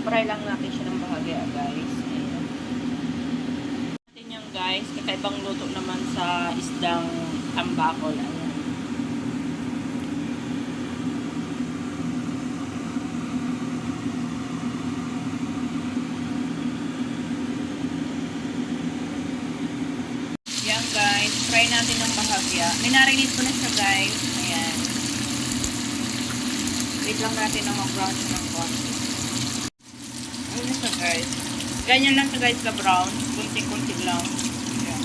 Fry lang natin siya ng bahagya, guys. Ayan. Natin yan, guys. Kakaibang luto naman sa isdang tambakol. Ayan. Yan, guys. Fry natin ng bahagya. Minarinate ko na siya, guys. Ayan. Wait lang natin na mag-brown siya ng konti. Ano siya, guys? Ganyan lang siya, guys, sa brown. Kunti-kunti lang. Ayan.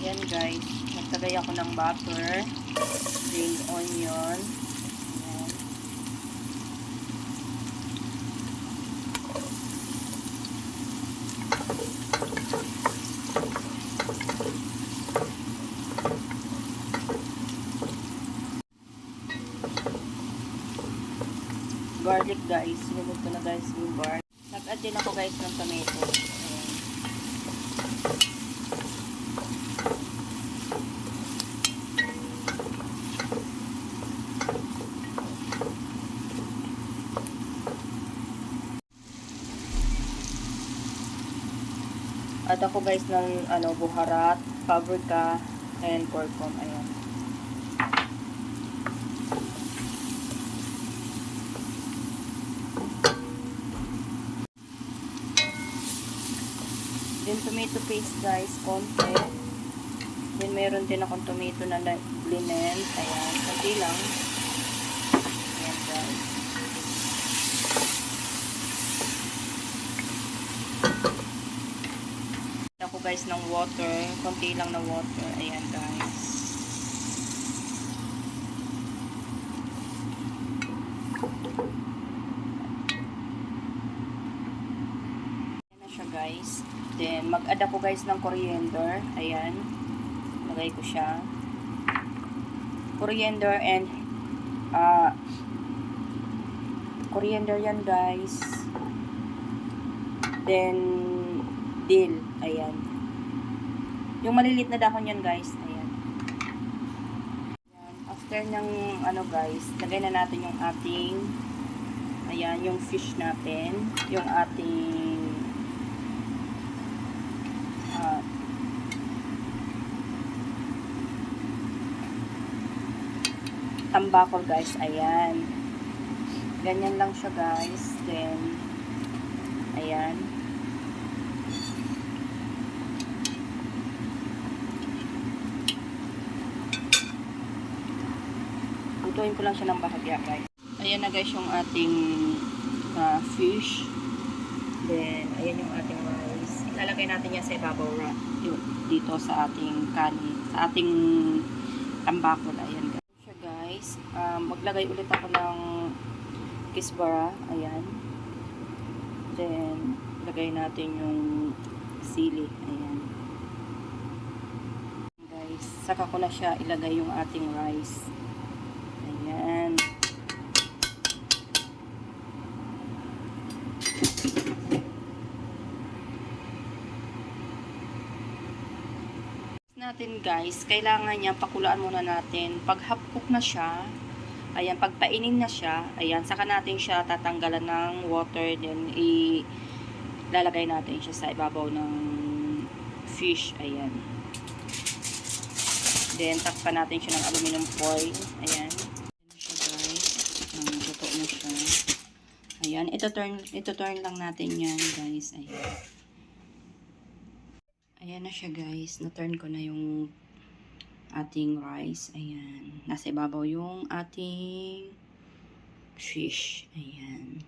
Yan, guys. Nagtagay ako ng butter. Green onion. Ayan. Garlic, guys. Sinunod ko na, guys, yung garlic. Nag-add din ako, guys, ng tomato. Ayan. Add ako, guys, ng buharat, paprika, and curcum. Ayan. Then, tomato paste, guys, konti. Then, meron din akong tomato na blend. Ayan, konti lang. Ayan, guys. Ako, guys, ng water. Konti lang na water. Ayan, guys. Ayan na siya, guys. Then, mag-add ako, guys, ng coriander. Ayan. Lagay ko siya. Coriander and coriander yan, guys. Then, dill. Ayan. Yung malilit na dahon yan, guys. Ayan. Ayan. After ng, guys, lagay na natin yung ating, ayan, yung fish natin. Yung ating tambakol, guys. Ayan. Ganyan lang siya, guys. Then, ayan. Lutuin ko lang siya ng bahagya, guys. Ayan na, guys, yung ating fish. Then, ayan yung ating rice. Ilalagay natin yan sa ibabaw dito sa ating kanin. Sa ating tambakol. Ayan, guys. Maglagay ulit ako ng kisbara. Ayan. Then, lagay natin yung sili. Ayan. Guys, saka ko na siya ilagay yung ating rice. Ayan. Natin, guys, kailangan niya pakulaan muna natin. Pag half cook na siya, ayan, pag painin na siya, ayan, saka natin siya tatanggalan ng water, then ilalagay natin siya sa ibabaw ng fish. Ayan. Then, takpan natin siya ng aluminum foil. Ayan. Ayan siya, guys. Luto na siya. Ayan. Ito turn lang natin yan, guys. Ayan. Ayan na siya, guys. Na-turn ko na yung ating rice. Ayan. Nasa ibabaw yung ating fish. Ayan.